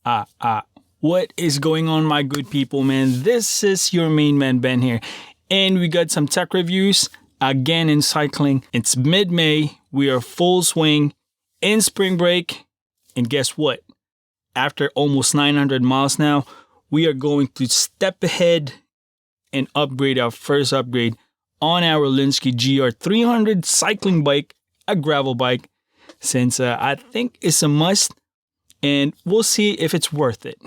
What is going on, my good people, man? This is your main man, Ben here. And we got some tech reviews again in cycling. It's mid-May. We are full swing in spring break. And guess what? After almost 900 miles now, we are going to step ahead and upgrade our first upgrade on our Linsky GR300 cycling bike, a gravel bike, since I think it's a must. And we'll see if it's worth it.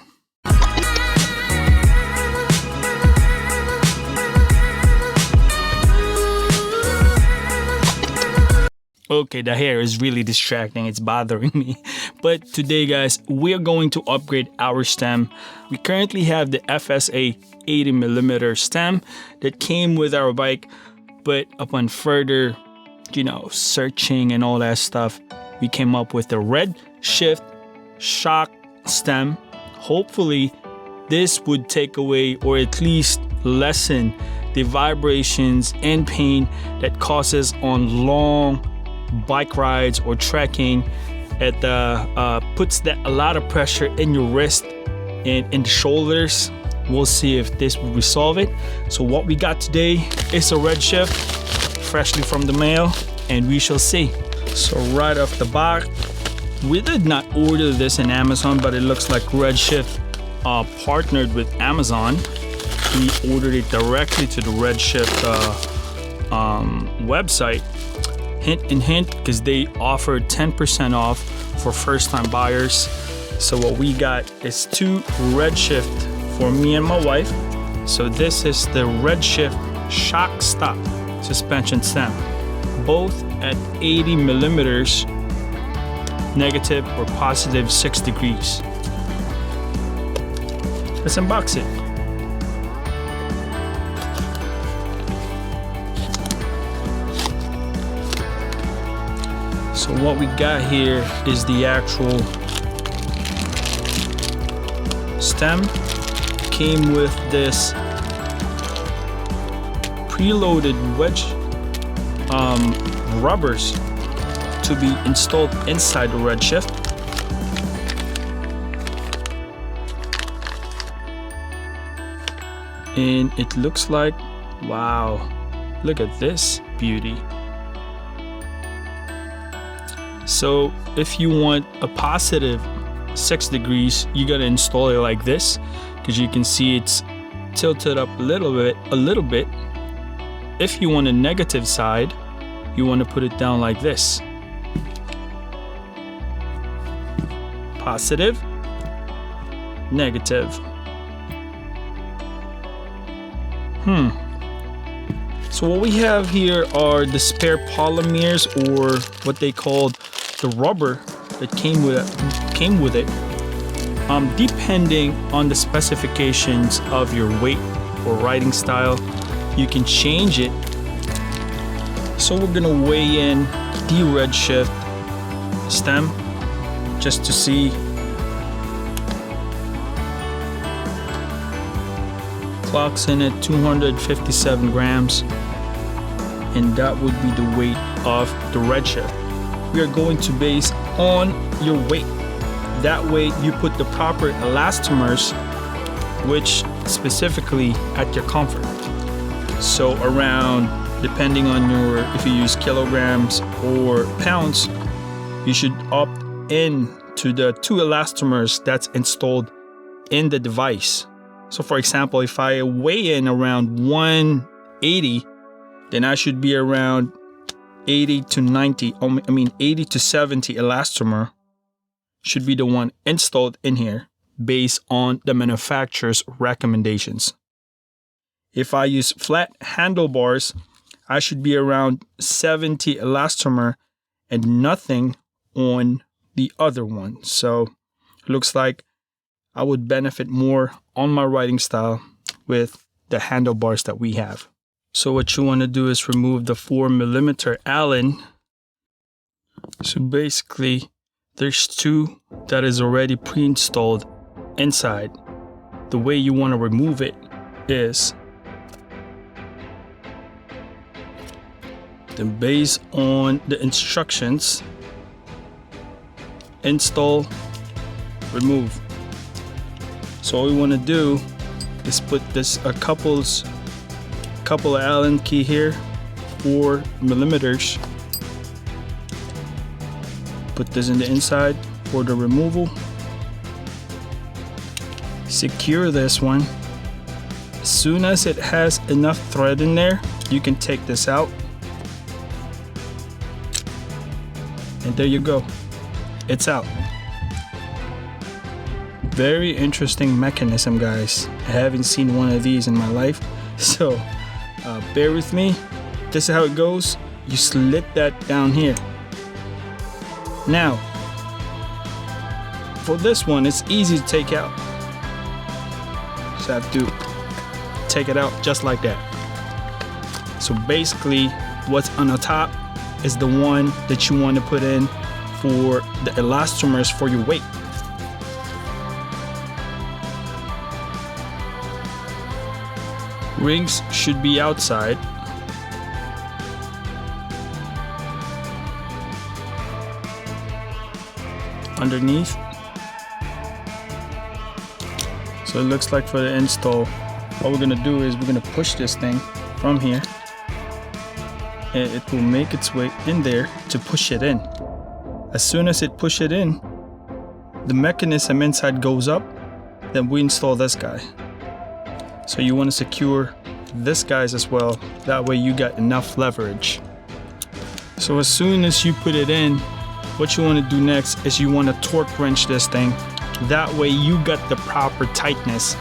Okay, the hair is really distracting. It's bothering me. But today, guys, we are going to upgrade our stem. We currently have the FSA 80mm stem that came with our bike. But upon further, searching and all that stuff, we came up with the Redshift shock stem. Hopefully this would take away or at least lessen the vibrations and pain that causes on long bike rides or trekking. It puts a lot of pressure in your wrist and in the shoulders. We'll see if this will resolve it. So what we got today is a Redshift freshly from the mail, and we shall see. So right off the bat, we did not order this in Amazon, but it looks like Redshift partnered with Amazon. We ordered it directly to the Redshift website. Hint, because they offered 10% off for first-time buyers. So what we got is two Redshift for me and my wife. So this is the Redshift shockstop suspension stem, both at 80mm. Negative or positive 6 degrees. Let's unbox it. So what we got here is the actual stem. Came with this preloaded wedge rubbers to be installed inside the Redshift. And it looks like, wow, look at this beauty. So if you want a positive 6 degrees, you gotta install it like this, because you can see it's tilted up a little bit. If you want a negative side, you want to put it down like this. Positive, negative. So what we have here are the spare polymers, or what they called the rubber that came with it. Depending on the specifications of your weight or riding style, you can change it. So we're gonna weigh in the Redshift stem just to see. Clocks in at 257 grams, and that would be the weight of the Redshift. We are going to base on your weight. That way you put the proper elastomers, which specifically at your comfort. So around, depending on if you use kilograms or pounds, you should opt in to the 2 elastomers that's installed in the device. So for example, if I weigh in around 180, then I should be around 80 to 70 elastomer should be the one installed in here based on the manufacturer's recommendations. If I use flat handlebars, I should be around 70 elastomer and nothing on the other one. So it looks like I would benefit more on my riding style with the handlebars that we have. So what you want to do is remove the 4mm Allen. So basically there's 2 that is already pre-installed inside. The way you want to remove it is then based on the instructions, install, remove. So all we want to do is put this a couple of Allen key here, 4 millimeters. Put this in the inside for the removal. Secure this one. As soon as it has enough thread in there, you can take this out. And there you go. It's out. Very interesting mechanism, guys. I haven't seen one of these in my life. So bear with me. This is how it goes. You slit that down here. Now, for this one, it's easy to take out. Just have to take it out just like that. So basically, what's on the top is the one that you want to put in for the elastomers for your weight. Rings should be outside. Underneath. So it looks like for the install, what we're gonna do is we're gonna push this thing from here, and it will make its way in there to push it in. As soon as it pushes it in, the mechanism inside goes up, then we install this guy. So you want to secure this guys as well, that way you got enough leverage. So as soon as you put it in, what you want to do next is you want to torque wrench this thing. That way you got the proper tightness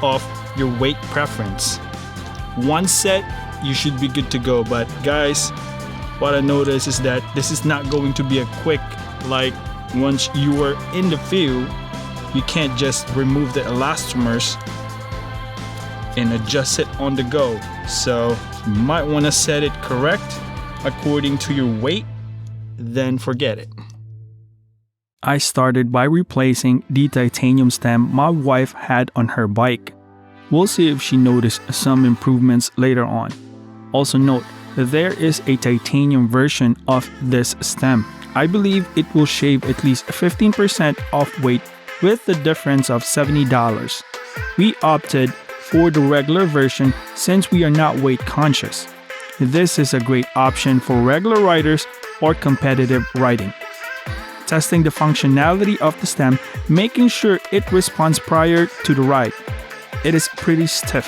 of your weight preference. One set, you should be good to go. But guys, what I noticed is that this is not going to be a quick, like once you are in the field, you can't just remove the elastomers and adjust it on the go. So you might want to set it correct according to your weight, then forget it. I started by replacing the titanium stem my wife had on her bike. We'll see if she noticed some improvements later on. Also note that there is a titanium version of this stem. I believe it will shave at least 15% off weight with the difference of $70. We opted for the regular version since we are not weight conscious. This is a great option for regular riders or competitive riding. Testing the functionality of the stem, making sure it responds prior to the ride. It is pretty stiff.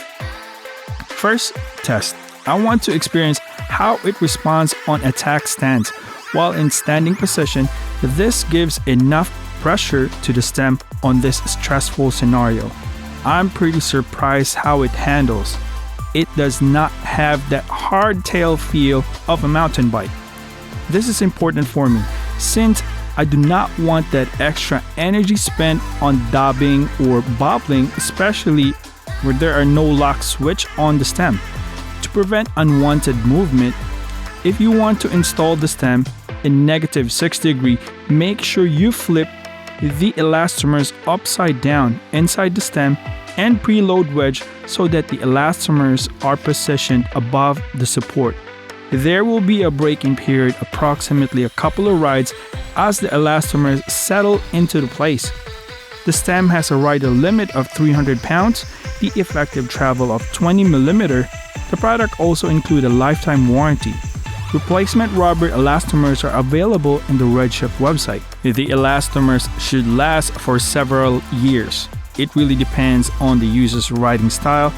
First test, I want to experience how it responds on attack stance. While in standing position, this gives enough pressure to the stem on this stressful scenario. I'm pretty surprised how it handles. It does not have that hardtail feel of a mountain bike. This is important for me since I do not want that extra energy spent on dabbing or bobbling, especially where there are no lock switch on the stem. To prevent unwanted movement, if you want to install the stem in -6°, make sure you flip the elastomers upside down inside the stem and preload wedge so that the elastomers are positioned above the support. There will be a braking period, approximately a couple of rides, as the elastomers settle into the place. The stem has a rider limit of 300 pounds, the effective travel of 20 mm. The product also includes a lifetime warranty. Replacement rubber elastomers are available in the Redshift website. The elastomers should last for several years. It really depends on the user's riding style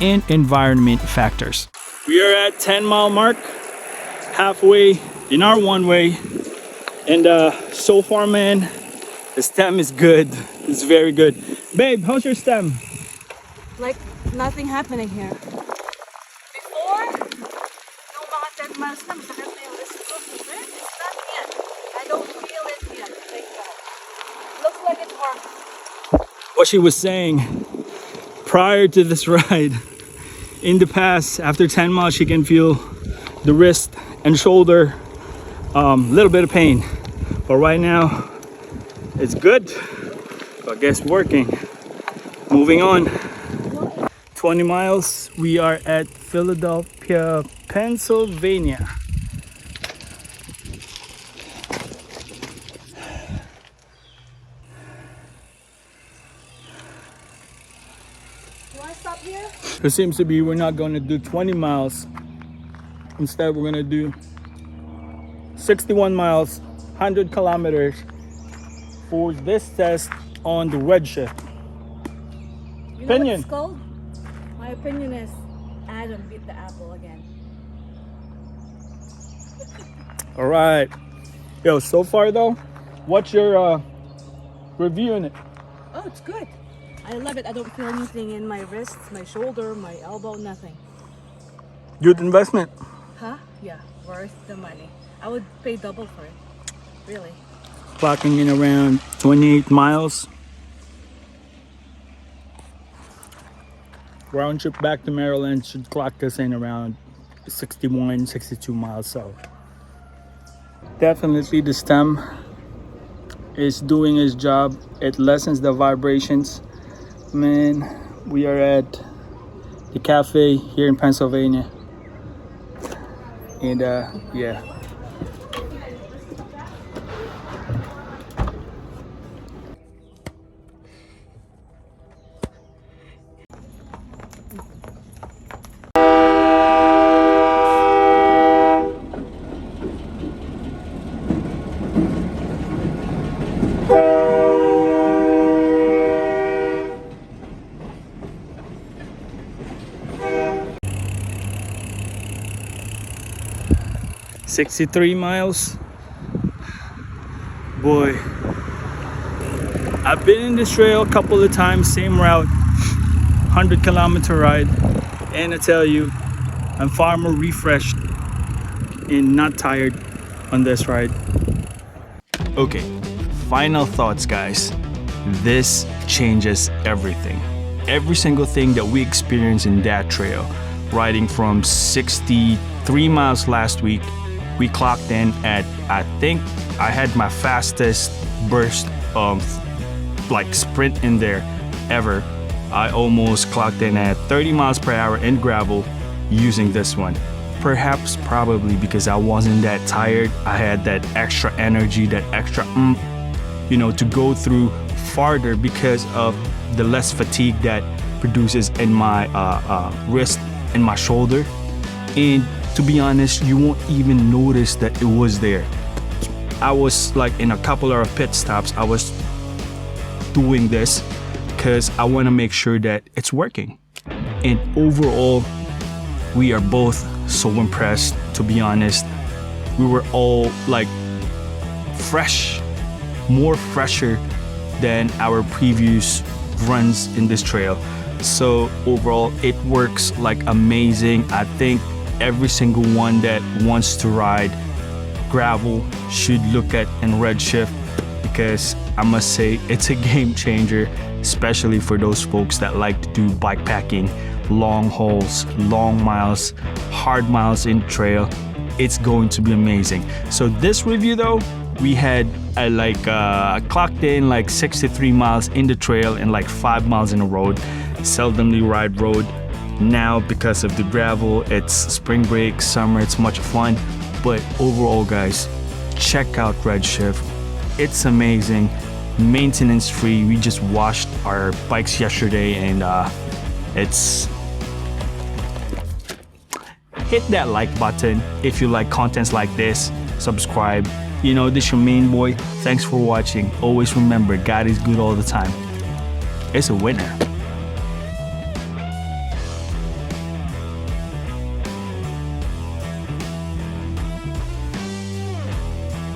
and environment factors. We are at 10-mile mark, halfway in our one way, and so far, man, the stem is good. It's very good. Babe, how's your stem? Like nothing happening here. Before, yung mga 10 miles na, masakit na yung wrist ko. It's not yet. I don't feel it yet. Like that. Looks like it's working. What she was saying, prior to this ride, in the past, after 10 miles, she can feel the wrist and shoulder, little bit of pain. But right now, it's good. So I guess working. Moving on. 20 miles, we are at Philadelphia, Pennsylvania. You want to stop here? It seems to be we're not going to do 20 miles. Instead, we're going to do 61 miles, 100 kilometers for this test on the Redshift. You know what Opinion. it's called? My opinion is Adam beat the apple again. All right. Yo, so far though, what's your review on it? Oh, it's good. I love it. I don't feel anything in my wrists, my shoulder, my elbow, nothing. Good investment. Huh? Yeah, worth the money. I would pay double for it. Really. Clocking in around 28 miles. Round trip back to Maryland should clock us in around 61, 62 miles. So definitely the stem is doing its job. It lessens the vibrations. Man, we are at the cafe here in Pennsylvania. And yeah. "63 miles. Boy, I've been in this trail a couple of times, same route, 100-kilometer ride, and I tell you, I'm far more refreshed and not tired on this ride." Okay, final thoughts, guys. This changes everything. Every single thing that we experienced in that trail, riding from 63 miles last week, we clocked in at, I think I had my fastest burst of like sprint in there ever. I almost clocked in at 30 miles per hour in gravel using this one. Perhaps probably because I wasn't that tired. I had that extra energy, that extra to go through farther because of the less fatigue that produces in my wrist and my shoulder. And to be honest, you won't even notice that it was there. I was like in a couple of pit stops, I was doing this because I want to make sure that it's working. And overall, we are both so impressed, to be honest. We were all like fresh, more fresher than our previous runs in this trail. So overall, it works like amazing. I think every single one that wants to ride gravel should look at in Redshift, because I must say it's a game changer, especially for those folks that like to do bikepacking, long hauls, long miles, hard miles in trail. It's going to be amazing. So this review though, we had clocked in like 63 miles in the trail and like 5 miles in the road. Seldomly ride road. Now because of the gravel, it's spring break, summer, it's much fun. But overall, guys, check out Redshift. It's amazing, maintenance free. We just washed our bikes yesterday, and it's hit that like button if you like contents like this. Subscribe. This your main boy. Thanks for watching. Always remember, God is good all the time. It's a winner.